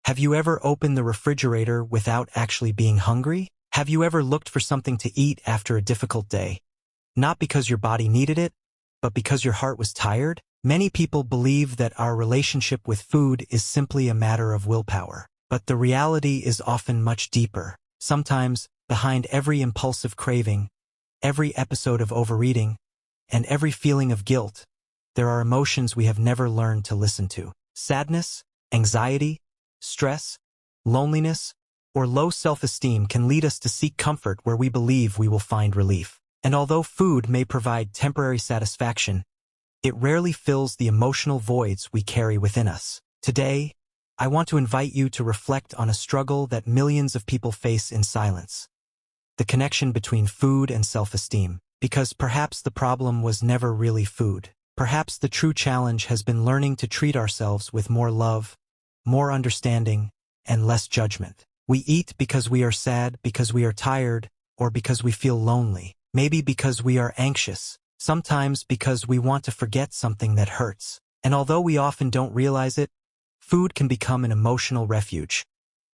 Have you ever opened the refrigerator without actually being hungry? Have you ever looked for something to eat after a difficult day? Not because your body needed it, but because your heart was tired? Many people believe that our relationship with food is simply a matter of willpower. But the reality is often much deeper. Sometimes, behind every impulsive craving, every episode of overeating, and every feeling of guilt, there are emotions we have never learned to listen to. Sadness, anxiety, stress, loneliness, or low self-esteem can lead us to seek comfort where we believe we will find relief. And although food may provide temporary satisfaction, it rarely fills the emotional voids we carry within us. Today, I want to invite you to reflect on a struggle that millions of people face in silence: the connection between food and self-esteem. Because perhaps the problem was never really food. Perhaps the true challenge has been learning to treat ourselves with more love, more understanding, and less judgment. We eat because we are sad, because we are tired, or because we feel lonely. Maybe because we are anxious. Sometimes because we want to forget something that hurts. And although we often don't realize it, food can become an emotional refuge,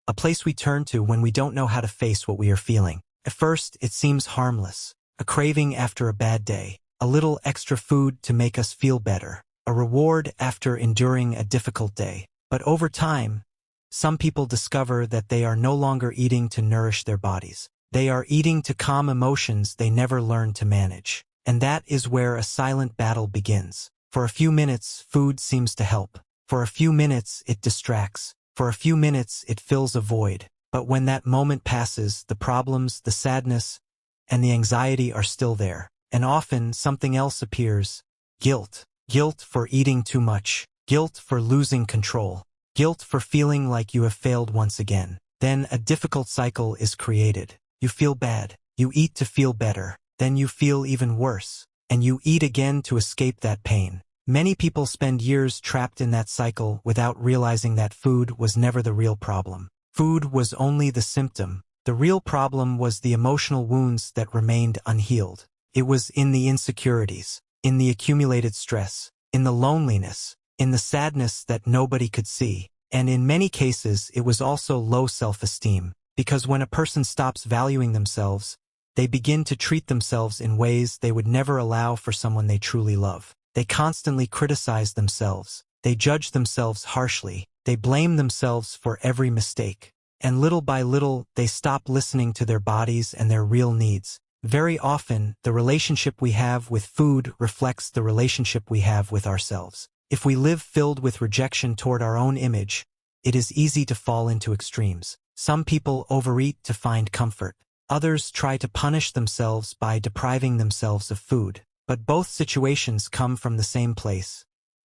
a place we turn to when we don't know how to face what we are feeling. At first, it seems harmless, a craving after a bad day, a little extra food to make us feel better, a reward after enduring a difficult day. But over time, some people discover that they are no longer eating to nourish their bodies. They are eating to calm emotions they never learned to manage. And that is where a silent battle begins. For a few minutes, food seems to help. For a few minutes, it distracts. For a few minutes, it fills a void. But when that moment passes, the problems, the sadness, and the anxiety are still there. And often, something else appears: guilt. Guilt for eating too much. Guilt for losing control. Guilt for feeling like you have failed once again. Then a difficult cycle is created. You feel bad. You eat to feel better. Then you feel even worse. And you eat again to escape that pain. Many people spend years trapped in that cycle without realizing that food was never the real problem. Food was only the symptom. The real problem was the emotional wounds that remained unhealed. It was in the insecurities, in the accumulated stress, in the loneliness, in the sadness that nobody could see. And in many cases, it was also low self-esteem. Because when a person stops valuing themselves, they begin to treat themselves in ways they would never allow for someone they truly love. They constantly criticize themselves. They judge themselves harshly. They blame themselves for every mistake. And little by little, they stop listening to their bodies and their real needs. Very often, the relationship we have with food reflects the relationship we have with ourselves. If we live filled with rejection toward our own image, it is easy to fall into extremes. Some people overeat to find comfort. Others try to punish themselves by depriving themselves of food. But both situations come from the same place: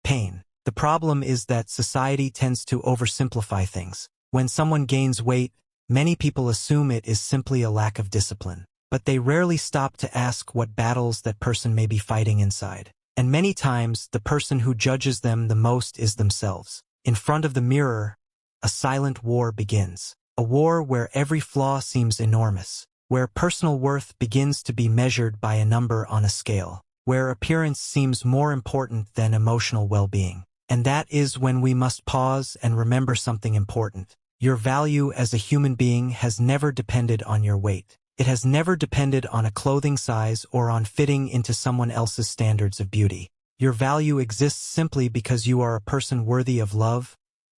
pain. The problem is that society tends to oversimplify things. When someone gains weight, many people assume it is simply a lack of discipline. But they rarely stop to ask what battles that person may be fighting inside. And many times, the person who judges them the most is themselves. In front of the mirror, a silent war begins. A war where every flaw seems enormous, where personal worth begins to be measured by a number on a scale, where appearance seems more important than emotional well-being. And that is when we must pause and remember something important. Your value as a human being has never depended on your weight. It has never depended on a clothing size or on fitting into someone else's standards of beauty. Your value exists simply because you are a person worthy of love,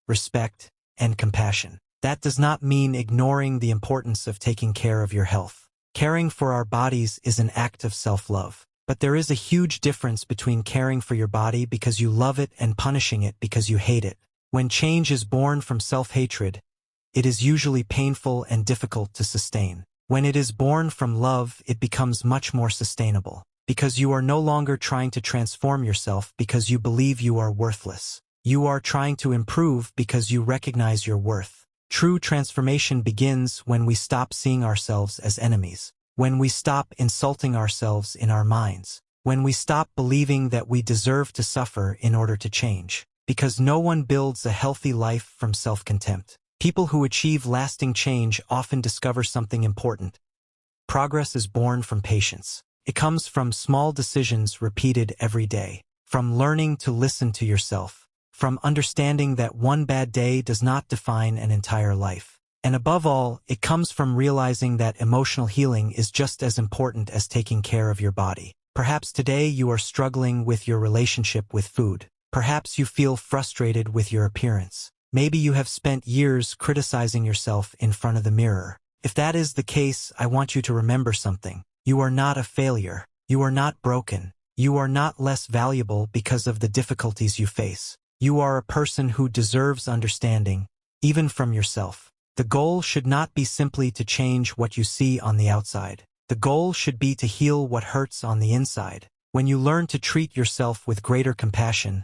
respect, and compassion. That does not mean ignoring the importance of taking care of your health. Caring for our bodies is an act of self-love. But there is a huge difference between caring for your body because you love it and punishing it because you hate it. When change is born from self-hatred, it is usually painful and difficult to sustain. When it is born from love, it becomes much more sustainable. Because you are no longer trying to transform yourself because you believe you are worthless. You are trying to improve because you recognize your worth. True transformation begins when we stop seeing ourselves as enemies. When we stop insulting ourselves in our minds. When we stop believing that we deserve to suffer in order to change. Because no one builds a healthy life from self-contempt. People who achieve lasting change often discover something important. Progress is born from patience. It comes from small decisions repeated every day. From learning to listen to yourself. from understanding that one bad day does not define an entire life. And above all, it comes from realizing that emotional healing is just as important as taking care of your body. Perhaps today you are struggling with your relationship with food. Perhaps you feel frustrated with your appearance. Maybe you have spent years criticizing yourself in front of the mirror. If that is the case, I want you to remember something. You are not a failure. You are not broken. You are not less valuable because of the difficulties you face. You are a person who deserves understanding, even from yourself. The goal should not be simply to change what you see on the outside. The goal should be to heal what hurts on the inside. When you learn to treat yourself with greater compassion,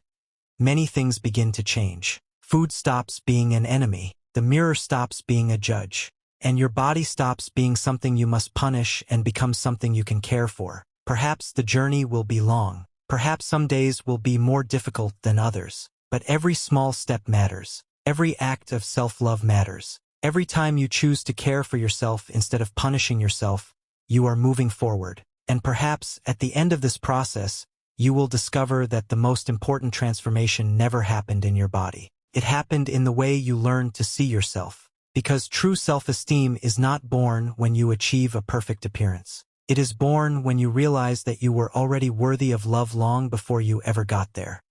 many things begin to change. Food stops being an enemy. The mirror stops being a judge. And your body stops being something you must punish and becomes something you can care for. Perhaps the journey will be long. Perhaps some days will be more difficult than others. But every small step matters. Every act of self-love matters. Every time you choose to care for yourself instead of punishing yourself, you are moving forward. And perhaps, at the end of this process, you will discover that the most important transformation never happened in your body. It happened in the way you learned to see yourself. Because true self-esteem is not born when you achieve a perfect appearance. It is born when you realize that you were already worthy of love long before you ever got there.